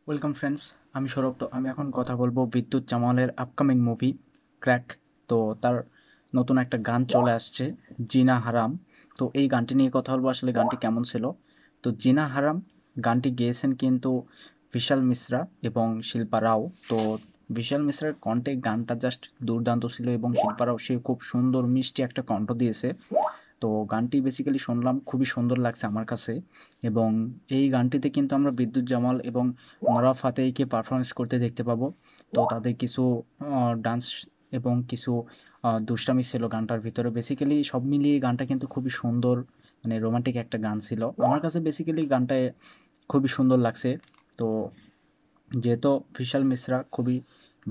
Welcome friends, আমি সৌরভ। তো আমি এখন কথা বলবো বিদ্যুৎ জামালের আপকামিং মুভি ক্র্যাক। তো তার নতুন একটা গান চলে আসছে, জিনা হারাম। তো এই গানটি নিয়ে কথা বলবো, আসলে গানটি কেমন ছিল। তো জিনা হারাম গানটি গেয়েছেন কিন্তু বিশাল মিশ্রা এবং শিল্পা রাও। তো বিশাল মিশ্রার কণ্ঠে গানটা জাস্ট দুর্দান্ত ছিল এবং শিল্পা রাও সে খুব সুন্দর মিষ্টি একটা কণ্ঠ দিয়েছে। তো গানটি বেসিক্যালি শুনলাম, খুবই সুন্দর লাগছে আমার কাছে। এবং এই গানটিতে কিন্তু আমরা বিদ্যুৎ জামাল এবং নরা ফাতেহিকে পারফরমেন্স করতে দেখতে পাবো। তো তাদের কিছু ডান্স এবং কিছু দুষ্টামি ছিল গানটার ভিতরে। বেসিক্যালি সব মিলিয়ে গানটা কিন্তু খুবই সুন্দর, মানে রোমান্টিক একটা গান ছিল আমার কাছে। বেসিক্যালি গানটায় খুবই সুন্দর লাগছে। তো যেহেতু বিশাল মিশ্রা খুবই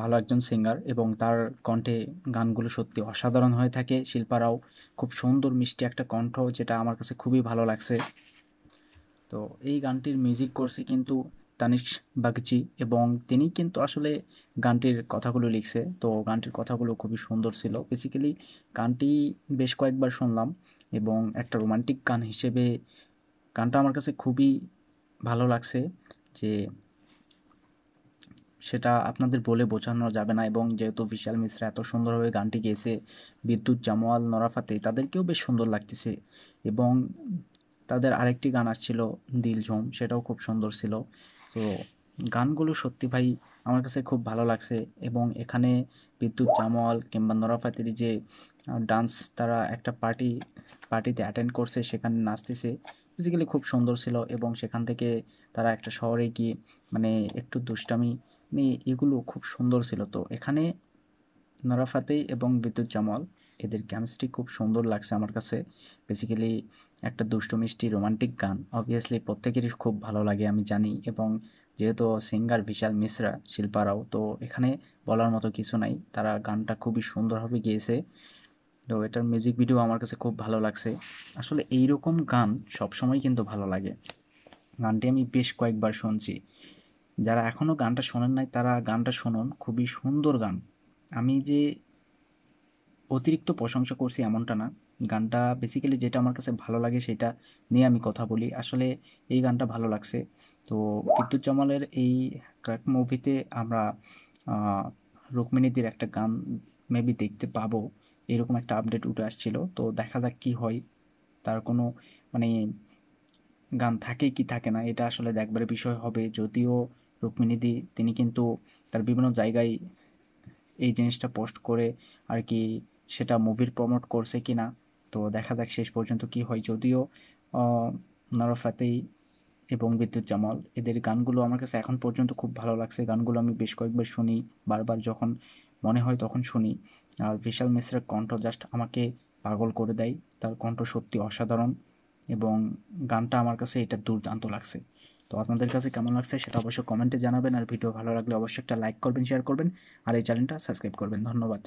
ভালো একজন সিঙ্গার এবং তার কণ্ঠে গানগুলো সত্যি অসাধারণ হয়ে থাকে। শিল্পারাও খুব সুন্দর মিষ্টি একটা কণ্ঠ, যেটা আমার কাছে খুবই ভালো লাগছে। তো এই গানটির মিউজিক করছে কিন্তু তানিশ বাগচি, এবং তিনি কিন্তু আসলে গানটির কথাগুলো লিখছে। তো গানটির কথাগুলো খুবই সুন্দর ছিল। বেসিক্যালি গানটি বেশ কয়েকবার শুনলাম এবং একটা রোমান্টিক গান হিসেবে গানটা আমার কাছে খুবই ভালো লাগছে, যে সেটা আপনাদের বলে বোঝানো যাবে না। এবং যেহেতু বিশাল মিশ্রা এত সুন্দরভাবে গানটি গেয়েছে, বিদ্যুৎ জামওয়াল, নরা ফাতে তাদেরকেও বেশ সুন্দর লাগতেছে। এবং তাদের আরেকটি গান আসছিল দিল ঝুম, সেটাও খুব সুন্দর ছিল। তো গানগুলো সত্যি ভাই আমার কাছে খুব ভালো লাগছে। এবং এখানে বিদ্যুৎ জামওয়াল কিংবা নরা ফাতের যে ডান্স, তারা একটা পার্টিতে অ্যাটেন্ড করছে, সেখানে নাচতেছে, বেসিক্যালি খুব সুন্দর ছিল। এবং সেখান থেকে তারা একটা শহরে গিয়ে মানে একটু দুষ্টামি, মানে এগুলো খুব সুন্দর ছিল। তো এখানে নোরা ফাতেহি এবং বিদ্যুৎ জামাল, এদের কেমিস্ট্রি খুব সুন্দর লাগছে আমার কাছে। বেসিক্যালি একটা দুষ্টু মিষ্টি রোমান্টিক গান অবভিয়াসলি প্রত্যেকেরই খুব ভালো লাগে আমি জানি। এবং যেহেতু সিঙ্গার বিশাল মিশ্রা, শিল্পারাও, তো এখানে বলার মতো কিছু নাই, তারা গানটা খুবই সুন্দরভাবে গেয়েছে। তো এটার মিউজিক ভিডিও আমার কাছে খুব ভালো লাগছে। আসলে এইরকম গান সবসময় কিন্তু ভালো লাগে। গানটি আমি বেশ কয়েকবার শুনছি। যারা এখনও গানটা শোনেন নাই তারা গানটা শুনুন, খুবই সুন্দর গান। আমি যে অতিরিক্ত প্রশংসা করছি এমনটা না। গানটা বেসিক্যালি যেটা আমার কাছে ভালো লাগে সেটা নিয়ে আমি কথা বলি। আসলে এই গানটা ভালো লাগছে। তো বিদ্যুৎ জামালের এই ক্র্যাক মুভিতে আমরা আহ, রুক্মিণীদের একটা গান মেবি দেখতে পাবো, এরকম একটা আপডেট উঠে আসছিল। তো দেখা যাক কি হয়। তার কোনো মানে গান থাকে কি থাকে না এটা আসলে দেখবার বিষয় হবে। যদিও রুক্মিণীদি তিনি কিন্তু তার বিভিন্ন জায়গায় এই জিনিসটা পোস্ট করে আর কি সেটা মুভির প্রমোট করছে কিনা। তো দেখা যাক শেষ পর্যন্ত কি হয়। যদিও নরফাতেই এবং বিদ্যুৎ জামাল এদের গানগুলো আমার কাছে এখন পর্যন্ত খুব ভালো লাগছে। গানগুলো আমি বেশ কয়েকবার শুনি, বারবার যখন মনে হয় তখন শুনি। আর বিশাল মিশ্রের কণ্ঠ জাস্ট আমাকে পাগল করে দেয়। তার কণ্ঠ সত্যি অসাধারণ এবং গানটা আমার কাছে এটা দুর্দান্ত লাগছে। তো আপনাদের কাছে কেমন লাগছে সেটা অবশ্যই কমেন্টে জানাবেন। আর ভিডিও ভালো লাগলে অবশ্যই একটা লাইক করবেন, শেয়ার করবেন, আর এই চ্যানেলটা সাবস্ক্রাইব করবেন। ধন্যবাদ।